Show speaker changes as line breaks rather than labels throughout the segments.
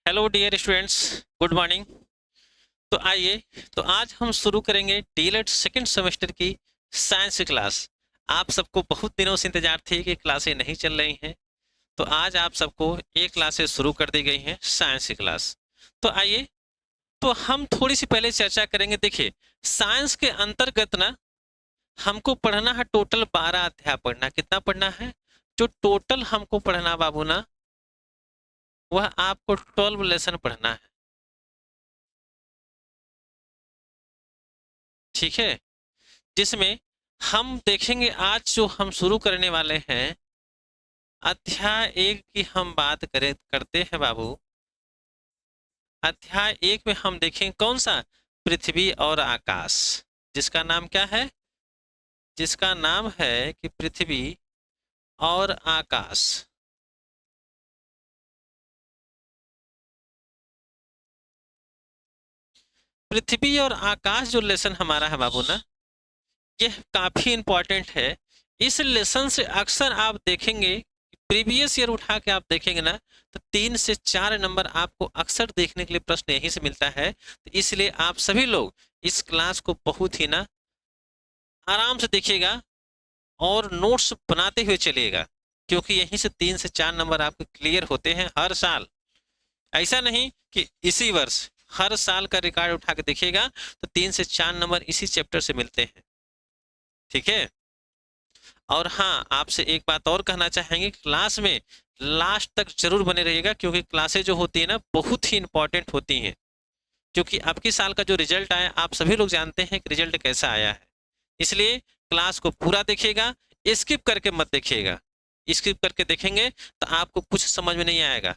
Hello dear students, good morning. तो आइए, तो आज हम शुरू करेंगे डीएलएड सेकंड सेमेस्टर की साइंस की क्लास। आप सबको बहुत दिनों से इंतजार थी कि क्लासें नहीं चल रही हैं, तो आज आप सबको एक क्लासें शुरू कर दी गई हैं साइंस की क्लास। तो आइए, तो हम थोड़ी सी पहले चर्चा करेंगे। देखिए, साइंस के अंतर्गत ना हमको पढ़ना है टोटल 12 अध्याय पढ़ना। कितना पढ़ना है? जो टोटल हमको पढ़ना बाबू ना, वह आपको 12 लेसन पढ़ना है। ठीक है, जिसमें हम देखेंगे, आज जो हम शुरू करने वाले हैं अध्याय 1 की हम बात करें करते हैं बाबू। अध्याय 1 में हम देखेंगे कौन सा? पृथ्वी और आकाश। जिसका नाम क्या है? जिसका नाम है कि पृथ्वी और आकाश। पृथ्वी और आकाश जो लेसन हमारा है बाबू ना, यह काफी इंपॉर्टेंट है। इस लेसन से अक्सर आप देखेंगे, प्रीवियस ईयर उठा के आप देखेंगे ना, तो 3 से 4 नंबर आपको अक्सर देखने के लिए प्रश्न यहीं से मिलता है। तो इसलिए आप सभी लोग इस क्लास को बहुत ही ना आराम से देखिएगा और नोट्स बनाते हुए चलिएगा, क्योंकि यहीं से 3 से 4 नंबर आपके क्लियर होते हैं हर साल। ऐसा नहीं कि इसी वर्ष, हर साल का रिकॉर्ड उठा के देखिएगा तो 3 से 4 नंबर इसी चैप्टर से मिलते हैं। ठीक है। और हाँ, आपसे एक बात और कहना चाहेंगे, क्लास में लास्ट तक जरूर बने रहिएगा, क्योंकि क्लासें जो होती है ना बहुत ही इंपॉर्टेंट होती हैं। क्योंकि आपकी साल का जो रिजल्ट आया, आप सभी लोग जानते हैं कि रिजल्ट कैसा आया है। इसलिए क्लास को पूरा देखिएगा, स्किप करके मत देखिएगा। स्किप करके देखेंगे तो आपको कुछ समझ में नहीं आएगा।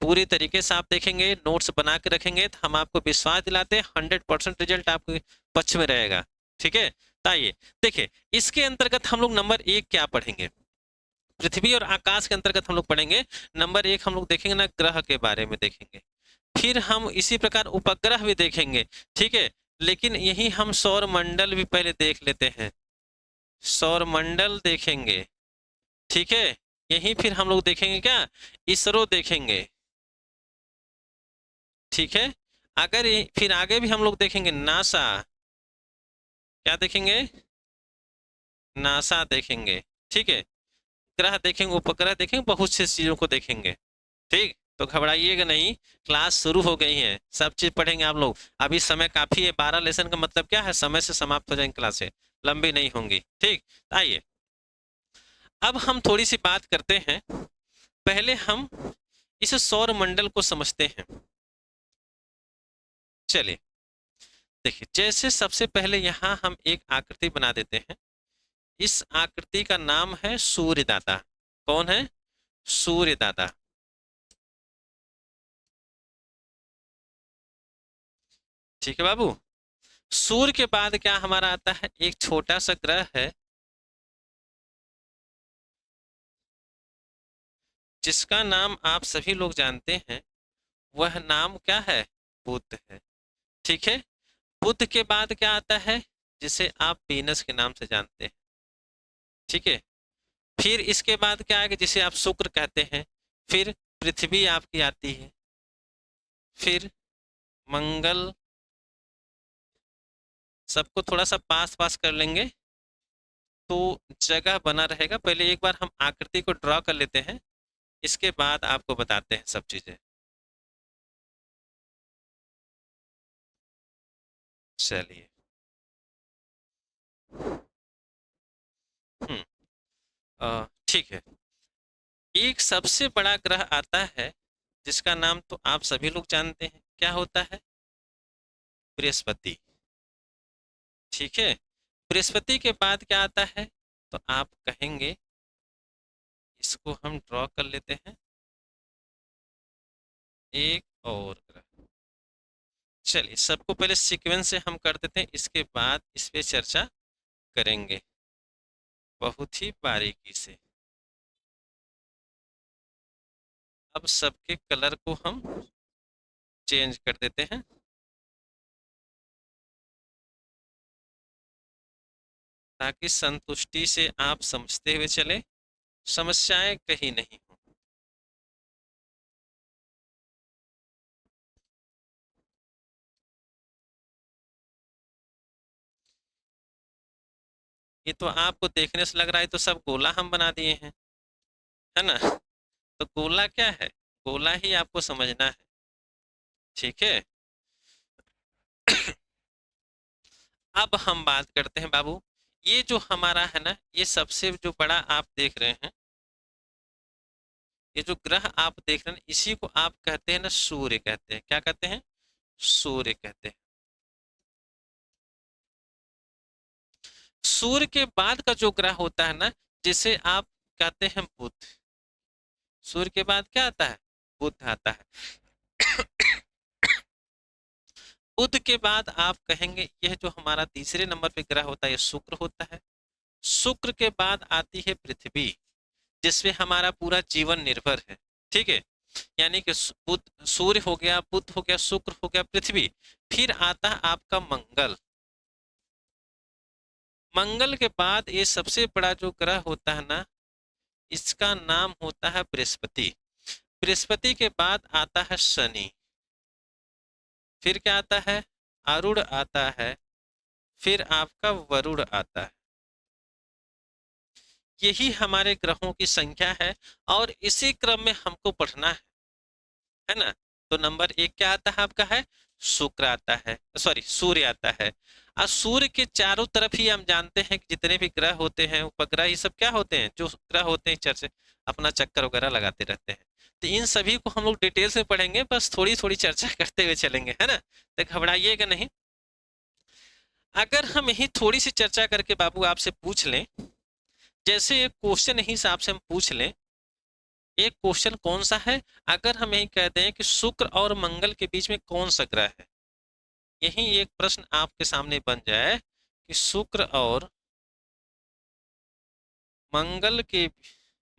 पूरी तरीके से आप देखेंगे, नोट्स बना के रखेंगे, तो हम आपको विश्वास दिलाते हैं 100% रिजल्ट आपके पक्ष में रहेगा। ठीक है। तो आइए देखिए, इसके अंतर्गत हम लोग नंबर 1 क्या पढ़ेंगे? पृथ्वी और आकाश के अंतर्गत हम लोग पढ़ेंगे नंबर 1, हम लोग देखेंगे ना ग्रह के बारे में देखेंगे। फिर हम इसी प्रकार उपग्रह भी देखेंगे। ठीक है, लेकिन यही हम सौर मंडल भी पहले देख लेते हैं। सौर मंडल देखेंगे। ठीक है, यही फिर हम लोग देखेंगे क्या? इसरो देखेंगे। ठीक है, अगर फिर आगे भी हम लोग देखेंगे नासा। क्या देखेंगे? नासा देखेंगे। ठीक है, ग्रह देखेंगे, उपग्रह देखेंगे, बहुत सी चीजों को देखेंगे। ठीक, तो घबराइएगा नहीं, क्लास शुरू हो गई है, सब चीज पढ़ेंगे आप लोग। अभी समय काफी है, 12 लेसन का मतलब क्या है? समय से समाप्त हो जाएंगी क्लासें, लंबी नहीं होंगी। ठीक, आइए अब हम थोड़ी सी बात करते हैं। पहले हम इस सौर मंडल को समझते हैं। चलिए देखिए, जैसे सबसे पहले यहाँ हम एक आकृति बना देते हैं। इस आकृति का नाम है सूर्य दाता। कौन है? सूर्य दाता। ठीक है बाबू। सूर्य के बाद क्या हमारा आता है? एक छोटा सा ग्रह है जिसका नाम आप सभी लोग जानते हैं। वह नाम क्या है? बुध है। ठीक है, बुध के बाद क्या आता है? जिसे आप वीनस के नाम से जानते हैं। ठीक है, फिर इसके बाद क्या आएगा? जिसे आप शुक्र कहते हैं। फिर पृथ्वी आपकी आती है। फिर मंगल। सबको थोड़ा सा पास पास कर लेंगे तो जगह बना रहेगा। पहले एक बार हम आकृति को ड्रॉ कर लेते हैं, इसके बाद आपको बताते हैं सब चीजें। चलिए। हम्म ठीक है। एक सबसे बड़ा ग्रह आता है जिसका नाम तो आप सभी लोग जानते हैं, क्या होता है? बृहस्पति। ठीक है, बृहस्पति के बाद क्या आता है? तो आप कहेंगे, इसको हम ड्रॉ कर लेते हैं, एक और ग्रह। चलिए, सबको पहले सीक्वेंस से हम कर देते हैं, इसके बाद इस पे चर्चा करेंगे बहुत ही बारीकी से। अब सबके कलर को हम चेंज कर देते हैं, ताकि संतुष्टि से आप समझते हुए चले, समस्याएं कहीं नहीं हो। ये तो आपको देखने से लग रहा है तो सब गोला हम बना दिए हैं, है ना? तो गोला क्या है? गोला ही आपको समझना है, ठीक है? अब हम बात करते हैं बाबू, ये जो हमारा है ना, ये सबसे जो बड़ा आप देख रहे हैं, ये जो ग्रह आप देख रहे हैं, इसी को आप कहते हैं ना सूर्य कहते हैं। क्या कहते हैं? सूर्य कहते हैं। सूर्य के बाद का जो ग्रह होता है ना, जिसे आप कहते हैं बुध। सूर्य के बाद क्या आता है? बुध आता है। बुध के बाद आप कहेंगे यह जो हमारा तीसरे नंबर पे ग्रह होता है, ये शुक्र होता है। शुक्र के बाद आती है पृथ्वी, जिसमें हमारा पूरा जीवन निर्भर है, ठीक है? यानी कि बुध, सूर्य हो गया, बुध हो गया, शुक्र हो गया, पृथ्वी। फिर आता है आपका मंगल। मंगल के बाद ये सबसे बड़ा जो ग्रह होता है ना, इसका नाम होता है बृहस्पति। बृहस्पति के बाद आता है शनि। फिर क्या आता है? अरुण आता है। फिर आपका वरुण आता है। यही हमारे ग्रहों की संख्या है और इसी क्रम में हमको पढ़ना है ना? तो नंबर एक क्या आता है आपका? है शुक्र आता है, सॉरी सूर्य आता है। और सूर्य के चारों तरफ ही हम जानते हैं कि जितने भी ग्रह होते हैं, उपग्रह, ये सब क्या होते हैं? जो ग्रह होते हैं चर्च अपना चक्कर वगैरह लगाते रहते हैं। तो इन सभी को हम लोग डिटेल्स में पढ़ेंगे, बस थोड़ी थोड़ी चर्चा करते हुए चलेंगे, है ना? तो घबराइएगा नहीं। अगर हम यही थोड़ी सी चर्चा करके बाबू आपसे पूछ लें, जैसे एक क्वेश्चन ही हिसाब से हम पूछ लें, एक क्वेश्चन कौन सा है? अगर हम यही कहते हैं कि शुक्र और मंगल के बीच में कौन सा ग्रह है, यही एक प्रश्न आपके सामने बन जाए कि शुक्र और मंगल के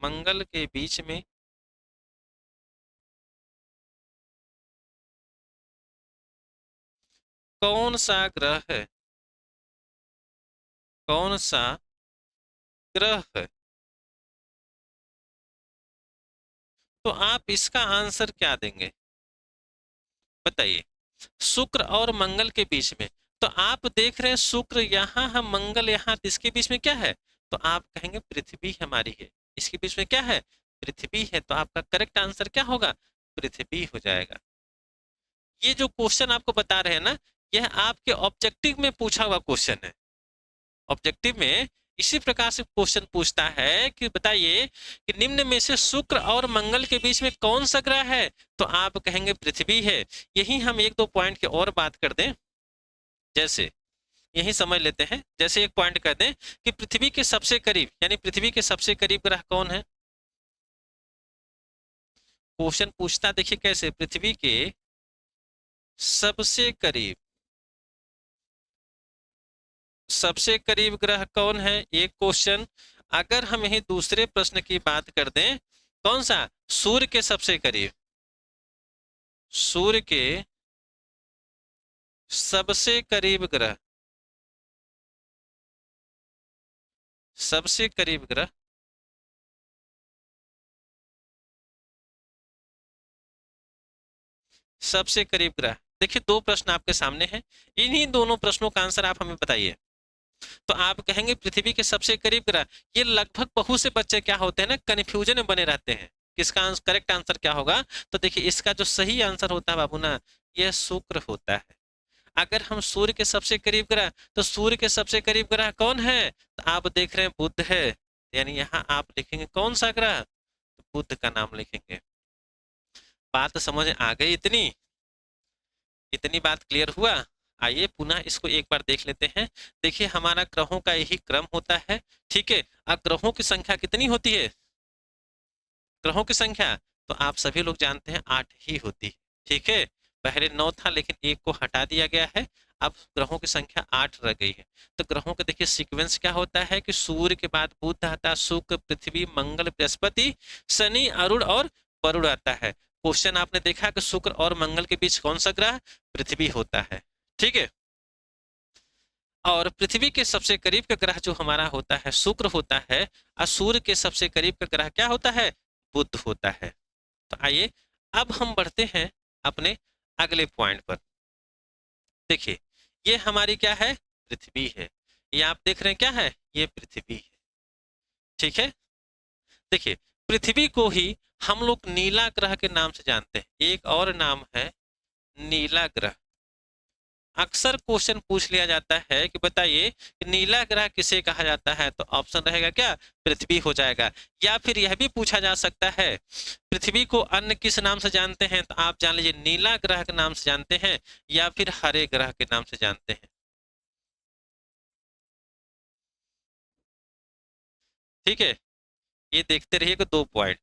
मंगल के बीच में कौन सा ग्रह है? कौन सा ग्रह है? तो आप इसका आंसर क्या देंगे? बताइए। शुक्र और मंगल के बीच में, तो आप देख रहे हैं शुक्र यहाँ है, मंगल यहाँ, तो इसके बीच में क्या है? तो आप कहेंगे पृथ्वी हमारी है। इसके बीच में क्या है? पृथ्वी है। तो आपका करेक्ट आंसर क्या होगा? पृथ्वी हो जाएगा। ये जो क्वेश्चन आपको बता रहे हैं ना, यह आपके ऑब्जेक्टिव में पूछा हुआ क्वेश्चन है। ऑब्जेक्टिव में इसी प्रकार से क्वेश्चन पूछता है कि बताइए कि निम्न में से शुक्र और मंगल के बीच में कौन सा ग्रह है? तो आप कहेंगे पृथ्वी है। यही हम एक दो पॉइंट की और बात कर दें, जैसे यही समझ लेते हैं, जैसे एक पॉइंट कर दें कि पृथ्वी के सबसे करीब, यानी पृथ्वी के सबसे करीब ग्रह कौन है? क्वेश्चन पूछता देखिए कैसे, पृथ्वी के सबसे करीब, सबसे करीब ग्रह कौन है? एक क्वेश्चन। अगर हम यही दूसरे प्रश्न की बात कर दें, कौन सा? सूर्य के सबसे करीब, सूर्य के सबसे करीब ग्रह, सबसे करीब ग्रह, सबसे करीब ग्रह। देखिए दो प्रश्न आपके सामने हैं, इन्हीं दोनों प्रश्नों का आंसर आप हमें बताइए। तो आप कहेंगे पृथ्वी के सबसे करीब ग्रह। ये लगभग बहुत से बच्चे क्या होते हैं ना, कंफ्यूजन में बने रहते हैं, किसका करेक्ट आंसर क्या होगा? तो देखिए इसका जो सही आंसर होता है बाबू ना, यह शुक्र होता है। अगर हम सूर्य के सबसे करीब ग्रह, तो सूर्य के सबसे करीब ग्रह कौन है? तो आप देख रहे हैं बुध है। यानी यहाँ आप लिखेंगे कौन सा ग्रह? तो बुध का नाम लिखेंगे। बात समझ आ गई? इतनी इतनी बात क्लियर हुआ? आइए पुनः इसको एक बार देख लेते हैं। देखिए हमारा ग्रहों का यही क्रम होता है, ठीक है? अब ग्रहों की संख्या कितनी होती है? ग्रहों की संख्या तो आप सभी लोग जानते हैं 8 ही होती है, ठीक है? पहले 9 था लेकिन एक को हटा दिया गया है, अब ग्रहों की संख्या 8 रह गई है। तो ग्रहों का देखिए सीक्वेंस क्या होता है कि सूर्य के बाद बुध आता है, शुक्र, पृथ्वी, मंगल, बृहस्पति, शनि, अरुण और वरुण आता है। क्वेश्चन आपने देखा कि शुक्र और मंगल के बीच कौन सा ग्रह? पृथ्वी होता है, ठीक है? और पृथ्वी के सबसे करीब का ग्रह जो हमारा होता है शुक्र होता है, और सूर्य के सबसे करीब का ग्रह क्या होता है? बुध होता है। तो आइए अब हम बढ़ते हैं अपने अगले पॉइंट पर। देखिए ये हमारी क्या है? पृथ्वी है। ये आप देख रहे हैं क्या है, ये पृथ्वी है। ठीक है, देखिए पृथ्वी को ही हम लोग नीला ग्रह के नाम से जानते हैं। एक और नाम है नीला ग्रह। अक्सर क्वेश्चन पूछ लिया जाता है कि बताइए कि नीला ग्रह किसे कहा जाता है, तो ऑप्शन रहेगा क्या, पृथ्वी हो जाएगा। या फिर यह भी पूछा जा सकता है पृथ्वी को अन्य किस नाम से जानते हैं, तो आप जान लीजिए नीला ग्रह के नाम से जानते हैं या फिर हरे ग्रह के नाम से जानते हैं। ठीक है, ये देखते रहिएगा 2 पॉइंट।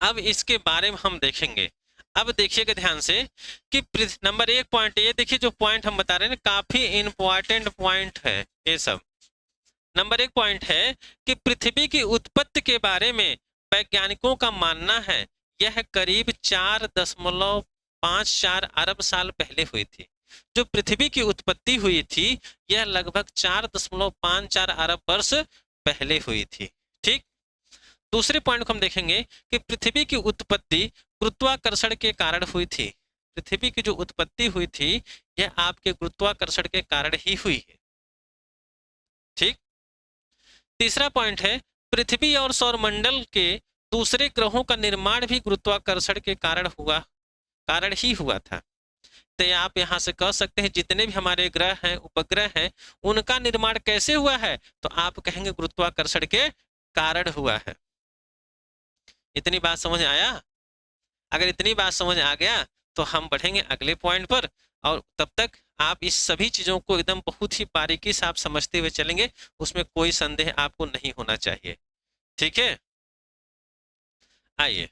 अब इसके बारे में हम देखेंगे। अब देखिएगा ध्यान से कि नंबर 1 पॉइंट, ये देखिए जो पॉइंट हम बता रहे हैं काफी इंपॉर्टेंट पॉइंट है ये सब। नंबर 1 पॉइंट है कि पृथ्वी की उत्पत्ति के बारे में वैज्ञानिकों का मानना है यह करीब 4.54 अरब साल पहले हुई थी। जो पृथ्वी की उत्पत्ति हुई थी यह लगभग 4.54 अरब वर्ष पहले हुई थी। ठीक, दूसरे पॉइंट को हम देखेंगे कि पृथ्वी की उत्पत्ति गुरुत्वाकर्षण के कारण हुई थी। पृथ्वी की जो उत्पत्ति हुई थी यह आपके गुरुत्वाकर्षण के कारण ही हुई है। ठीक, तीसरा पॉइंट है पृथ्वी और सौरमंडल के दूसरे ग्रहों का निर्माण भी गुरुत्वाकर्षण के कारण ही हुआ था। तो आप यहां से कह सकते हैं जितने भी हमारे ग्रह हैं, उपग्रह हैं, उनका निर्माण कैसे हुआ है, तो आप कहेंगे गुरुत्वाकर्षण के कारण हुआ है। इतनी बात समझ आया? अगर इतनी बात समझ आ गया तो हम बढ़ेंगे अगले पॉइंट पर, और तब तक आप इस सभी चीजों को एकदम बहुत ही बारीकी से आप समझते हुए चलेंगे, उसमें कोई संदेह आपको नहीं होना चाहिए। ठीक है, आइए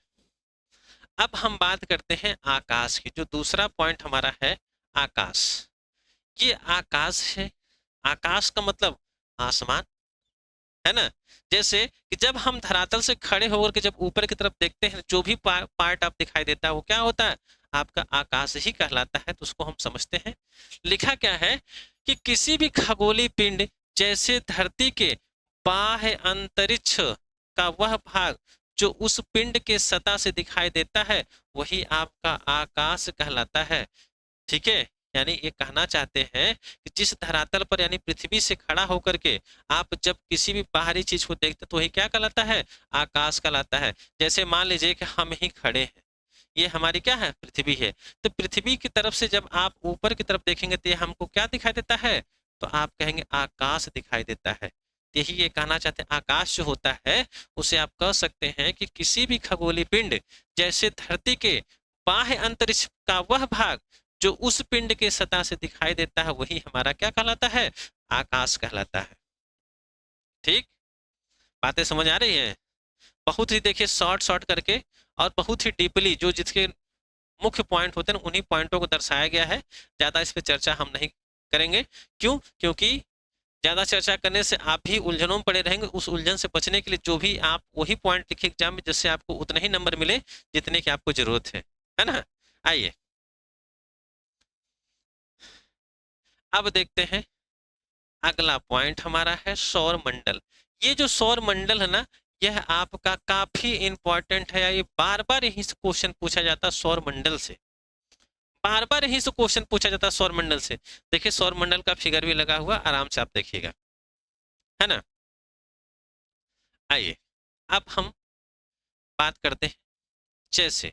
अब हम बात करते हैं आकाश की। जो दूसरा पॉइंट हमारा है आकाश, ये आकाश है। आकाश का मतलब आसमान है ना। जैसे कि जब हम धरातल से खड़े होकर के जब ऊपर की तरफ देखते हैं, जो भी पार्ट आप दिखाई देता है वो क्या होता है, आपका आकाश ही कहलाता है। तो उसको हम समझते हैं। लिखा क्या है कि किसी भी खगोलीय पिंड जैसे धरती के बाह्य अंतरिक्ष का वह भाग जो उस पिंड के सतह से दिखाई देता है वही आपका आकाश कहलाता है। ठीक है, यानी ये कहना चाहते हैं कि जिस धरातल पर यानी पृथ्वी से खड़ा होकर के आप जब किसी भी बाहरी चीज को देखते तो वही क्या कहलाता है, आकाश कहलाता है। जैसे मान लीजिए कि हम ही खड़े हैं, ये हमारी क्या है, पृथ्वी है। तो पृथ्वी की तरफ से जब आप ऊपर की तरफ देखेंगे तो ये हमको क्या दिखाई देता है, तो आप कहेंगे आकाश दिखाई देता है। यही ये कहना चाहते हैं, आकाश जो होता है उसे आप कह सकते हैं कि किसी भी खगोलीय पिंड जैसे धरती के बाह्य अंतरिक्ष का वह भाग जो उस पिंड के सतह से दिखाई देता है वही हमारा क्या कहलाता है, आकाश कहलाता है। ठीक, बातें समझ आ रही हैं? बहुत ही देखिए शॉर्ट शॉर्ट करके और बहुत ही डीपली जो जिसके मुख्य पॉइंट होते हैं उन्हीं पॉइंटों को दर्शाया गया है। ज्यादा इस पे चर्चा हम नहीं करेंगे। क्यों? क्योंकि ज्यादा चर्चा करने से आप भी उलझनों में पड़े रहेंगे। उस उलझन से बचने के लिए जो भी आप वही पॉइंट लिखे एग्जाम में, जिससे आपको उतने ही नंबर मिले जितने की आपको जरूरत है ना। आइए अब देखते हैं अगला पॉइंट हमारा है सौर मंडल। ये जो सौर मंडल है ना, यह आपका काफी इंपॉर्टेंट है। ये बार बार यही से क्वेश्चन पूछा जाता है सौर मंडल से, बार बार यही से क्वेश्चन पूछा जाता है सौर मंडल से। देखिए सौर मंडल का फिगर भी लगा हुआ, आराम से आप देखिएगा, है ना। आइए अब हम बात करते हैं, जैसे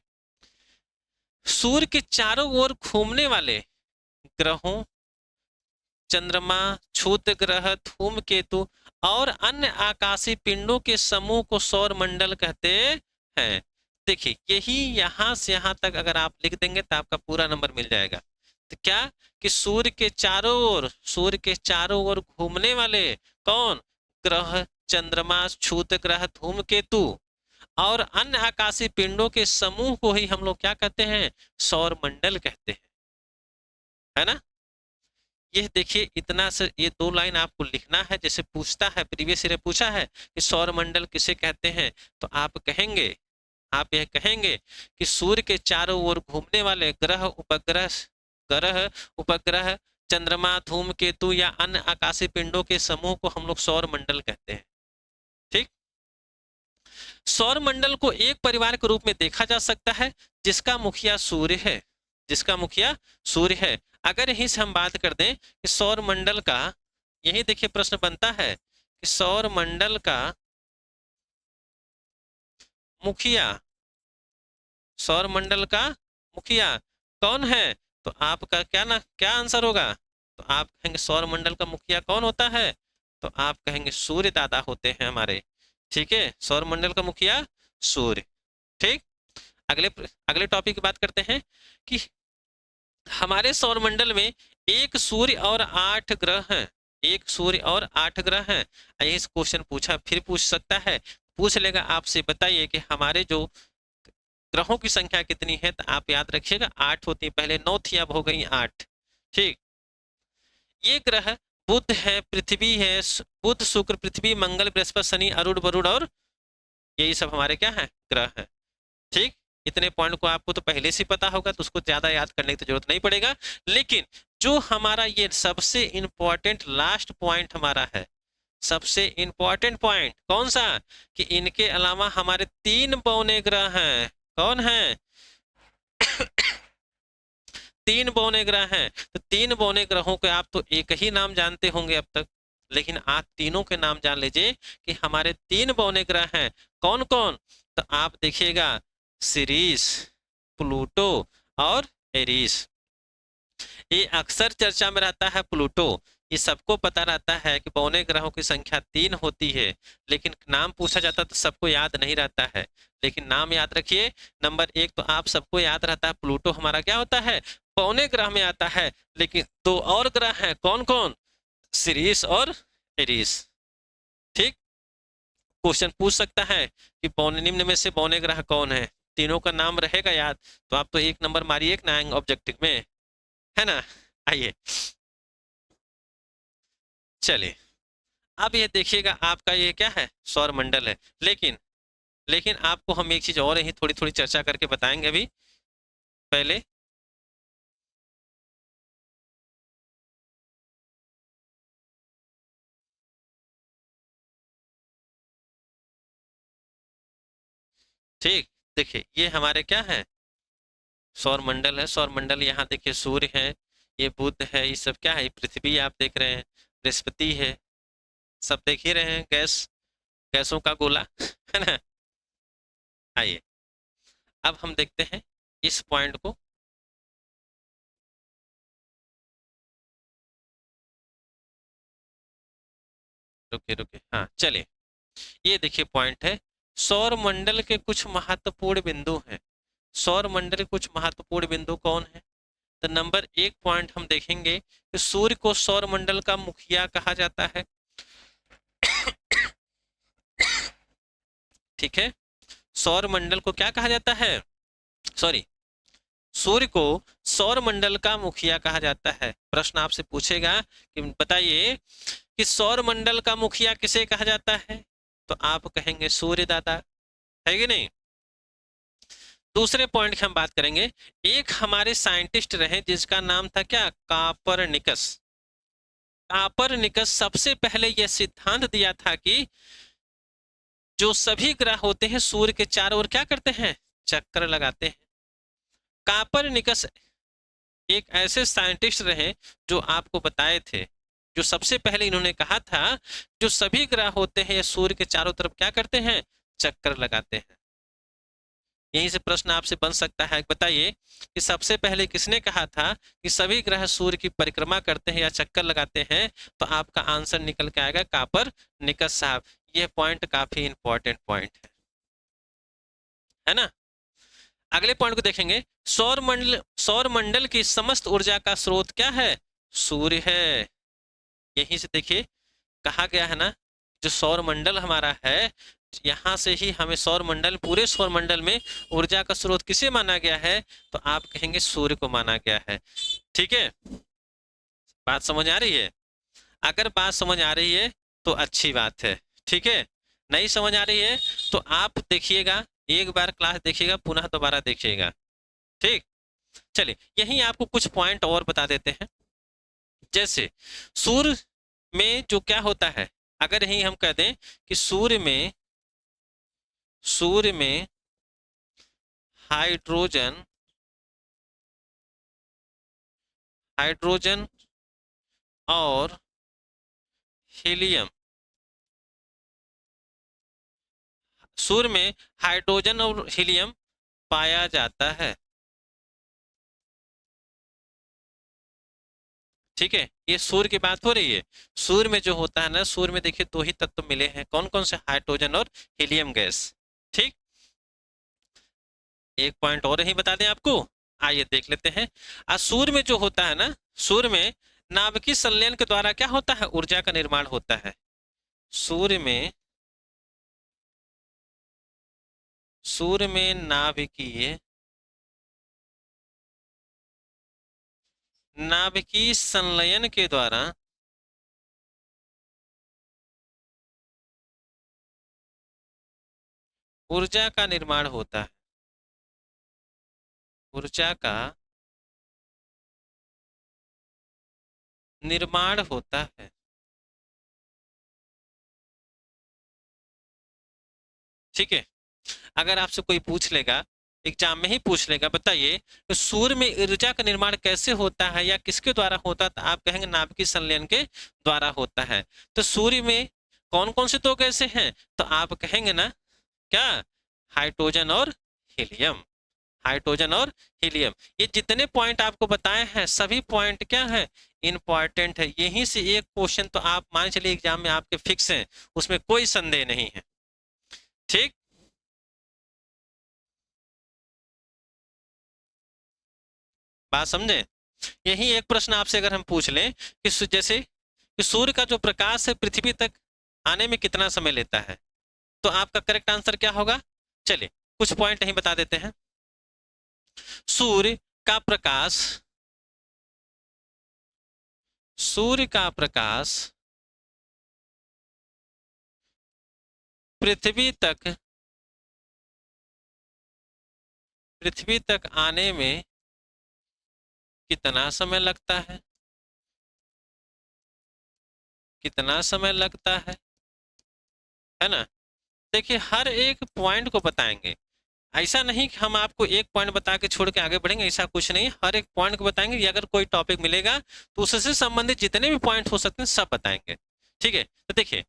सूर्य के चारों ओर घूमने वाले ग्रहों, चंद्रमा, क्षुद्र ग्रह, धूमकेतु और अन्य आकाशीय पिंडों के समूह को सौर मंडल कहते हैं। देखिए यही यहां से यहां तक अगर आप लिख देंगे तो आपका पूरा नंबर मिल जाएगा। तो क्या कि सूर्य के चारों ओर घूमने वाले कौन, ग्रह, चंद्रमा, क्षुद्र ग्रह, धूमकेतु और अन्य आकाशीय पिंडों के समूह को ही हम लोग क्या कहते हैं, सौर मंडल कहते हैं, है ना। ये देखिए इतना से ये 2 लाइन आपको लिखना है। जैसे पूछता है, प्रीवियस ईयर पूछा है कि सौर मंडल किसे कहते हैं, तो आप यह कहेंगे कि सूर्य के चारों ओर घूमने वाले ग्रह उपग्रह, चंद्रमा, धूमकेतु या अन्य आकाशीय पिंडों के समूह को हम लोग सौर मंडल कहते हैं। ठीक, सौर मंडल को एक परिवार के रूप में देखा जा सकता है जिसका मुखिया सूर्य है, जिसका मुखिया सूर्य है। अगर यहीं से हम बात कर दें कि सौर मंडल का यही देखिए प्रश्न बनता है कि सौर मंडल का मुखिया, सौर मंडल का मुखिया कौन है? तो आपका क्या आंसर होगा? तो आप कहेंगे सौर मंडल का मुखिया कौन होता है? तो आप कहेंगे सूर्य दादा होते हैं हमारे। ठीक है, सौर मंडल का मुखिया सूर्य। ठीक, अगले अगले टॉपिक की बात करते हैं कि हमारे सौर मंडल में एक सूर्य और 8 ग्रह हैं। एक सूर्य और 8 ग्रह हैं। यही क्वेश्चन पूछा, फिर पूछ सकता है, पूछ लेगा आपसे, बताइए कि हमारे जो ग्रहों की संख्या कितनी है? तो आप याद रखिएगा 8 होती है, पहले 9 थी, अब हो गई 8। ठीक, ये ग्रह बुध है, पृथ्वी है, बुध शुक्र पृथ्वी मंगल बृहस्पति शनि अरुण वरुण और यही सब हमारे क्या है? ग्रह है। ठीक, इतने पॉइंट को आपको तो पहले से पता होगा, तो उसको ज्यादा याद करने की तो जरूरत नहीं पड़ेगा। लेकिन जो हमारा ये सबसे इंपॉर्टेंट लास्ट पॉइंट हमारा है, सबसे इंपॉर्टेंट पॉइंट कौन सा? कि इनके अलावा हमारे 3 बौने ग्रह हैं। कौन है? 3 बौने ग्रह हैं। तो 3 बौने ग्रहों के आप तो एक ही नाम जानते होंगे अब तक, लेकिन आप तीनों के नाम जान लीजिए कि हमारे 3 बौने ग्रह हैं। कौन कौन? तो आप देखिएगा, सिरीस, प्लूटो और एरीस। ये अक्सर चर्चा में रहता है प्लूटो। ये सबको पता रहता है कि बौने ग्रहों की संख्या 3 होती है, लेकिन नाम पूछा जाता तो सबको याद नहीं रहता है। लेकिन नाम याद रखिए, नंबर 1 तो आप सबको याद रहता है, प्लूटो हमारा क्या होता है? बौने ग्रह में आता है। लेकिन 2 और ग्रह हैं, कौन कौन? सिरीस और एरीस। ठीक, क्वेश्चन पूछ सकता है कि पौने निम्न में से बौने ग्रह कौन है? तीनों का नाम रहेगा याद, तो आप तो 1 नंबर मारिए ना ऑब्जेक्टिव में, है ना? आइए, चलिए, अब ये देखिएगा आपका ये क्या है? सौर मंडल है। लेकिन लेकिन आपको हम एक चीज और ही थोड़ी थोड़ी चर्चा करके बताएंगे अभी। पहले ठीक, देखिए ये हमारे क्या है? सौर मंडल है। सौर मंडल, यहाँ देखिए सूर्य है, ये बुध है, ये सब क्या है? पृथ्वी आप देख रहे हैं, बृहस्पति है, सब देख ही रहे हैं, गैसों का गोला है ना? आइए, अब हम देखते हैं इस पॉइंट को। रुके रुके, हाँ चलिए, ये देखिए पॉइंट है, सौर मंडल के कुछ महत्वपूर्ण बिंदु हैं। सौर मंडल के कुछ महत्वपूर्ण बिंदु कौन है? तो नंबर 1 पॉइंट हम देखेंगे कि सूर्य को सौर मंडल का मुखिया कहा जाता है। ठीक है, सौर मंडल को क्या कहा जाता है? सॉरी, सूर्य को सौर मंडल का मुखिया कहा जाता है। प्रश्न आपसे पूछेगा कि बताइए कि सौर मंडल का मुखिया किसे कहा जाता है? तो आप कहेंगे सूर्य दाता, है कि नहीं? दूसरे पॉइंट की हम बात करेंगे, एक हमारे साइंटिस्ट रहे जिसका नाम था क्या? कापरनिकस। कापरनिकस सबसे पहले यह सिद्धांत दिया था कि जो सभी ग्रह होते हैं सूर्य के चारों ओर क्या करते हैं? चक्कर लगाते हैं। कापरनिकस एक ऐसे साइंटिस्ट रहे जो आपको बताए थे, जो सबसे पहले इन्होंने कहा था जो सभी ग्रह होते हैं ये सूर्य के चारों तरफ क्या करते हैं? चक्कर लगाते हैं। यहीं से प्रश्न आपसे बन सकता है, बताइए कि सबसे पहले किसने कहा था कि सभी ग्रह सूर्य की परिक्रमा करते हैं या चक्कर लगाते हैं? तो आपका आंसर निकल के आएगा कापरनिकस साहब। यह पॉइंट काफी इंपॉर्टेंट पॉइंट है ना? अगले पॉइंट को देखेंगे, सौर मंडल की समस्त ऊर्जा का स्रोत क्या है? सूर्य है। यहीं से देखिए कहा गया है ना, जो सौर मंडल हमारा है, यहाँ से ही हमें सौर मंडल, पूरे सौर मंडल में ऊर्जा का स्रोत किसे माना गया है? तो आप कहेंगे सूर्य को माना गया है। ठीक है, बात समझ आ रही है? अगर बात समझ आ रही है तो अच्छी बात है। ठीक है, नहीं समझ आ रही है तो आप देखिएगा, एक बार क्लास देखिएगा, पुनः दोबारा देखिएगा। ठीक, चलिए यहीं आपको कुछ पॉइंट और बता देते हैं। जैसे सूर्य में जो क्या होता है, अगर यही हम कह दें कि सूर्य में हाइड्रोजन हाइड्रोजन और हीलियम। सूर्य में हाइड्रोजन और हीलियम पाया जाता है। ठीक है, ये सूर्य की बात हो रही है। सूर्य में जो होता है ना, सूर्य में देखिए दो ही तत्व मिले हैं, कौन कौन से, हाइड्रोजन और हीलियम गैस। ठीक, एक पॉइंट और ही बता दें आपको, आइए देख लेते हैं। सूर्य में जो होता है ना, सूर्य में नाभिकीय संलयन के द्वारा क्या होता है, ऊर्जा का निर्माण होता है। सूर्य में, सूर्य में नाभिकीय, नाभिकीय संलयन के द्वारा ऊर्जा का निर्माण होता है। ऊर्जा का निर्माण होता है। ठीक है, अगर आपसे कोई पूछ लेगा, एग्जाम में ही पूछ लेगा, बताइए कि सूर्य में ऊर्जा का निर्माण कैसे होता है या किसके द्वारा होता है, तो आप कहेंगे नाभिकीय संलयन के द्वारा होता है। तो सूर्य में कौन कौन से दो गैसें हैं, तो आप कहेंगे ना क्या, हाइड्रोजन और हीलियम। हाइड्रोजन और हीलियम, ये जितने पॉइंट आपको बताए हैं सभी पॉइंट क्या है, इंपॉर्टेंट है। यहीं से एक क्वेश्चन तो आप मान चलिए एग्जाम में आपके फिक्स है, उसमें कोई संदेह नहीं है। ठीक, बात समझे। यही एक प्रश्न आपसे अगर हम पूछ लें कि जैसे कि सूर्य का जो प्रकाश है पृथ्वी तक आने में कितना समय लेता है, तो आपका करेक्ट आंसर क्या होगा। चलिए कुछ पॉइंट यहीं बता देते हैं। सूर्य का प्रकाश, सूर्य का प्रकाश पृथ्वी तक, पृथ्वी तक आने में कितना समय लगता है, कितना समय लगता है ना। देखिए हर एक पॉइंट को बताएंगे, ऐसा नहीं कि हम आपको एक पॉइंट बता के छोड़ के आगे बढ़ेंगे, ऐसा कुछ नहीं। हर एक पॉइंट को बताएंगे, या अगर कोई टॉपिक मिलेगा तो उससे संबंधित जितने भी पॉइंट हो सकते हैं सब बताएंगे। ठीक है, तो देखिए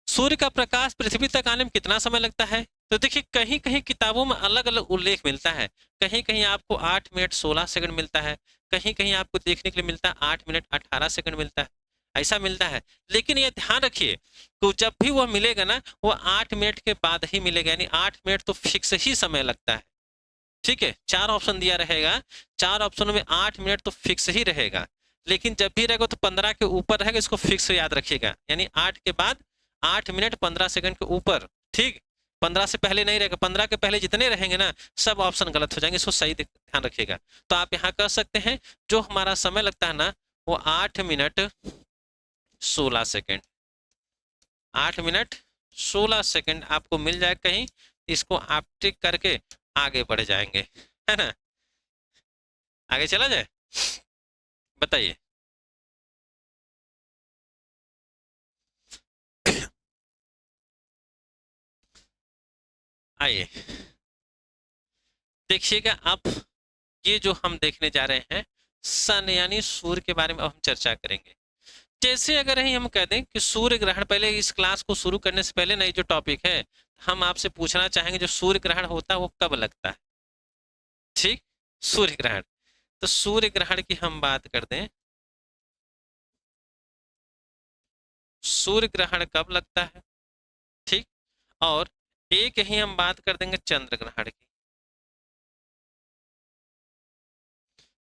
सूर्य का प्रकाश पृथ्वी तक आने में कितना समय लगता है, तो देखिए कहीं कहीं किताबों में अलग अलग उल्लेख मिलता है। कहीं कहीं आपको 8 मिनट 16 सेकंड मिलता है, कहीं कहीं आपको देखने के लिए मिलता है 8 मिनट 18 सेकंड मिलता है, ऐसा मिलता है। लेकिन ये ध्यान रखिए कि जब भी वह मिलेगा ना, वो 8 मिनट के बाद ही मिलेगा, यानी 8 मिनट तो फिक्स ही समय लगता है। ठीक है, 4 ऑप्शन दिया रहेगा, 4 ऑप्शनों में 8 मिनट तो फिक्स ही रहेगा। लेकिन जब भी रहेगा तो 15 के ऊपर रहेगा, इसको फिक्स याद रखिएगा, यानी 8 के बाद 8 मिनट 15 सेकंड के ऊपर। ठीक, 15 से पहले नहीं रहेगा, 15 के पहले जितने रहेंगे ना सब ऑप्शन गलत हो जाएंगे, इसको सही ध्यान रखिएगा। तो आप यहाँ कह सकते हैं जो हमारा समय लगता है ना, वो 8 मिनट 16 सेकंड, 8 मिनट 16 सेकंड आपको मिल जाए कहीं, इसको आप टिक करके आगे बढ़ जाएंगे, है ना। आगे चला जाए, बताइए। आइए देखिएगा आप, ये जो हम देखने जा रहे हैं सन यानी सूर्य के बारे में अब हम चर्चा करेंगे। जैसे अगर ही हम कह दें कि सूर्य ग्रहण, पहले इस क्लास को शुरू करने से पहले नई जो टॉपिक है, हम आपसे पूछना चाहेंगे जो सूर्य ग्रहण होता है वो कब लगता है। ठीक, सूर्य ग्रहण, तो सूर्य ग्रहण की हम बात कर दें, सूर्य ग्रहण कब लगता है। ठीक, और एक ही हम बात कर देंगे चंद्र ग्रहण की,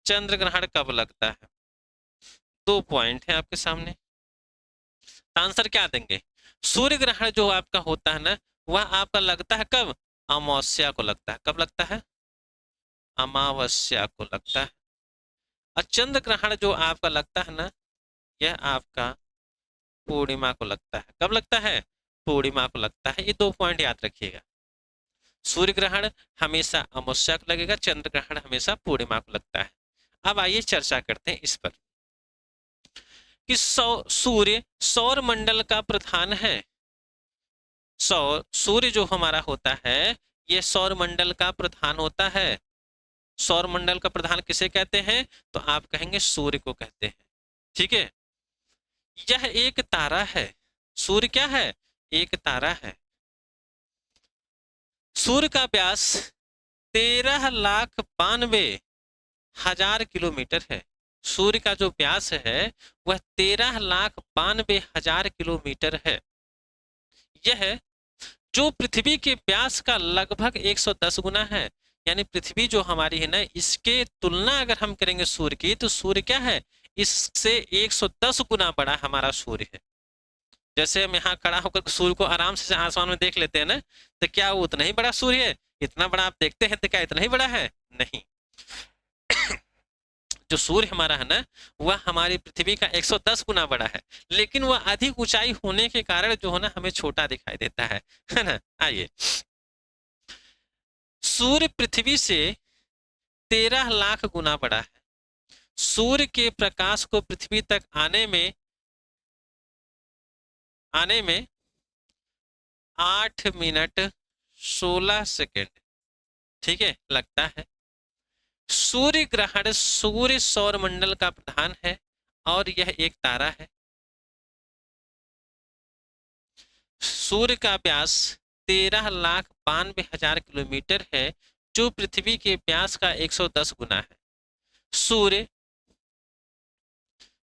चंद्र ग्रहण कब लगता है। दो पॉइंट है आपके सामने, आंसर क्या देंगे। सूर्य ग्रहण जो आपका होता है ना, वह आपका लगता है कब, अमावस्या को लगता है। कब लगता है, अमावस्या को लगता है। और चंद्र ग्रहण जो आपका लगता है ना, यह आपका पूर्णिमा को लगता है। कब लगता है, पूर्णिमा को लगता है। ये दो पॉइंट याद रखिएगा, सूर्य ग्रहण हमेशा अमावस्या को लगेगा, चंद्र ग्रहण हमेशा पूर्णिमा को लगता है। अब आइए चर्चा करते हैं इस पर कि सूर्य सौर मंडल का प्रधान है। सूर्य जो हमारा होता है ये सौर मंडल का प्रधान होता है। सौर मंडल का प्रधान किसे कहते हैं, तो आप कहेंगे सूर्य को कहते हैं। ठीक है, यह एक तारा है। सूर्य क्या है? एक तारा है। सूर्य का व्यास 13,92,000 किलोमीटर है। सूर्य का जो व्यास है वह 13,92,000 किलोमीटर है। यह जो पृथ्वी के व्यास का लगभग 110 गुना है। यानी पृथ्वी जो हमारी है ना, इसके तुलना अगर हम करेंगे सूर्य की, तो सूर्य क्या है? इससे 110 गुना बड़ा हमारा सूर्य है। जैसे हम यहाँ खड़ा होकर सूर्य को आराम से आसमान में देख लेते हैं ना, तो क्या वो उतना ही बड़ा सूर्य है? इतना बड़ा आप देखते हैं तो क्या इतना ही बड़ा है? नहीं। जो सूर्य हमारा है ना, वह हमारी पृथ्वी का 110 गुना बड़ा है, लेकिन वह अधिक ऊंचाई होने के कारण जो है ना, हमें छोटा दिखाई देता है ना। आइए, सूर्य पृथ्वी से 13 लाख गुना बड़ा है। सूर्य के प्रकाश को पृथ्वी तक आने में 8 मिनट 16 सेकेंड, ठीक है, लगता है। सूर्य ग्रहण सूर्य सौर मंडल का प्रधान है और यह एक तारा है। सूर्य का व्यास 13,92,000 किलोमीटर है, जो पृथ्वी के व्यास का 110 गुना है। सूर्य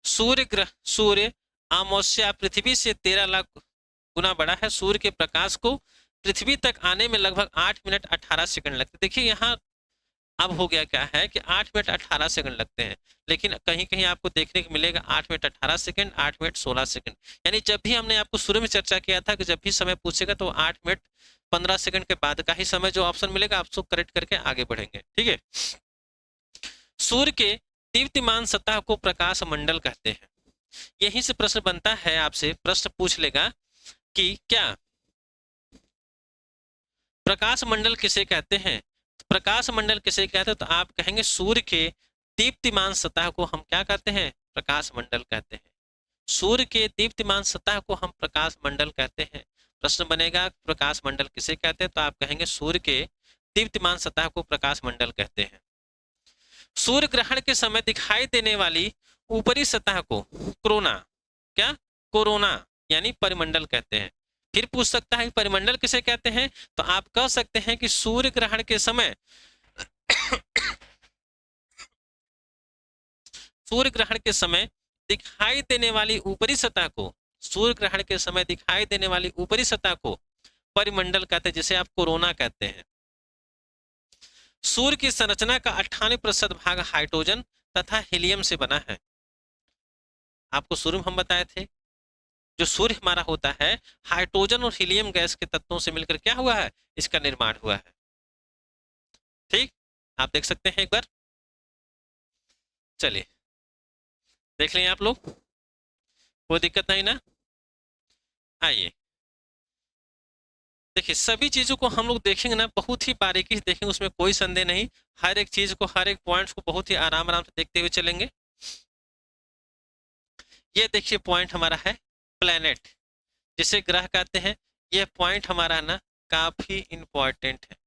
सूर्य अमावस्या पृथ्वी से 13 लाख गुना बड़ा है। सूर्य के प्रकाश को पृथ्वी तक आने में लगभग 8 मिनट 18 सेकंड लगते हैं। देखिए यहाँ अब हो गया क्या है कि 8 मिनट 18 सेकंड लगते हैं, लेकिन कहीं कहीं आपको देखने को मिलेगा 8 मिनट 18 सेकंड, 8 मिनट 16 सेकंड। यानी जब भी हमने आपको शुरू में चर्चा किया था कि जब भी समय पूछेगा तो 8 मिनट 15 सेकंड के बाद का ही समय जो ऑप्शन मिलेगा, आप उसको करेक्ट करके आगे बढ़ेंगे, ठीक है। सूर्य के दीप्तिमान सतह को प्रकाश मंडल कहते हैं। यहीं से प्रश्न बनता है, आपसे प्रश्न पूछ लेगा कि क्या प्रकाश मंडल किसे कहते हैं? प्रकाश मंडल किसे कहते हैं? तो आप कहेंगे सूर्य के दीप्तिमान सतह को हम क्या कहते हैं? प्रकाश मंडल कहते हैं। सूर्य के दीप्तिमान सतह को हम प्रकाश मंडल कहते हैं। प्रश्न बनेगा प्रकाश मंडल किसे कहते हैं? तो आप कहेंगे सूर्य के दीप्तिमान सतह को प्रकाश मंडल कहते हैं। सूर्य ग्रहण के समय दिखाई देने वाली ऊपरी सतह को कोरोना यानी परिमंडल कहते हैं। फिर पूछ सकता है परिमंडल किसे कहते हैं? तो आप कह सकते हैं कि सूर्य ग्रहण के समय सूर्य ग्रहण के समय दिखाई देने वाली ऊपरी सतह को सूर्य ग्रहण के समय दिखाई देने वाली ऊपरी सतह को परिमंडल कहते हैं, जिसे आप कोरोना कहते हैं। सूर्य की संरचना का 98% भाग हाइड्रोजन तथा हीलियम से बना है। आपको शुरू में हम बताए थे, जो सूर्य हमारा होता है हाइड्रोजन और हीलियम गैस के तत्वों से मिलकर क्या हुआ है? इसका निर्माण हुआ है। ठीक, आप देख सकते हैं एक बार। चलिए देख लें आप लोग, कोई दिक्कत नहीं ना। आइए देखिए, सभी चीजों को हम लोग देखेंगे ना, बहुत ही बारीकी से देखेंगे, उसमें कोई संदेह नहीं। हर एक चीज को, हर एक पॉइंट्स को बहुत ही आराम आराम से देखते हुए चलेंगे। ये देखिए पॉइंट हमारा है प्लैनेट, जिसे ग्रह कहते हैं। यह पॉइंट हमारा ना काफी इंपॉर्टेंट है।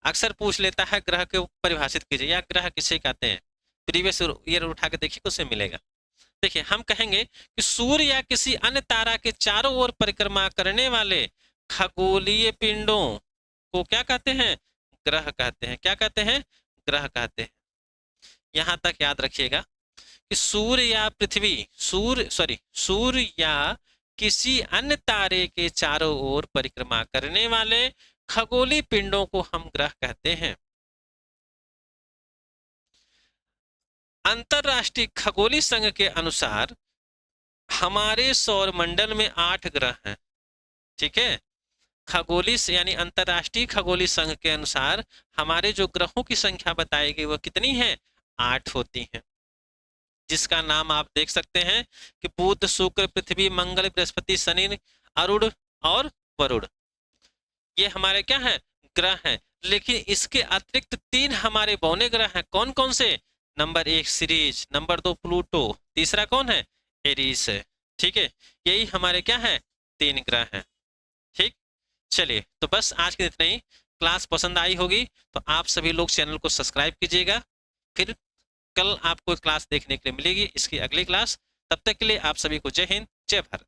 अक्सर पूछ लेता है ग्रह को परिभाषित कीजिए, या ग्रह किसे कहते हैं। प्रीवियस ईयर उठा के देखिए, उससे मिलेगा। देखिए हम कहेंगे कि सूर्य या किसी अन्य तारा के चारों ओर परिक्रमा करने वाले खगोलीय पिंडों को क्या कहते हैं? ग्रह कहते हैं। क्या कहते हैं? ग्रह कहते हैं। यहां तक याद रखिएगा कि सूर्य या किसी अन्य तारे के चारों ओर परिक्रमा करने वाले खगोलीय पिंडों को हम ग्रह कहते हैं। अंतरराष्ट्रीय खगोलीय संघ के अनुसार हमारे सौर मंडल में 8 ग्रह हैं, ठीक है। खगोलीय यानी अंतरराष्ट्रीय खगोलीय संघ के अनुसार हमारे जो ग्रहों की संख्या बताई गई वह कितनी है? 8 होती हैं, जिसका नाम आप देख सकते हैं कि बुध, शुक्र, पृथ्वी, मंगल, बृहस्पति, शनि, अरुण और वरुण। ये हमारे क्या हैं? ग्रह हैं। लेकिन इसके अतिरिक्त 3 हमारे बौने ग्रह हैं। कौन कौन से? नंबर 1 सीरीज, नंबर 2 प्लूटो, तीसरा कौन है? एरीस है, ठीक है। यही हमारे क्या है? 3 ग्रह हैं, ठीक। चलिए, तो बस आज के इतना ही। क्लास पसंद आई होगी तो आप सभी लोग चैनल को सब्सक्राइब कीजिएगा। फिर कल आपको क्लास देखने के लिए मिलेगी, इसकी अगली क्लास। तब तक के लिए आप सभी को जय हिंद, जय भारत।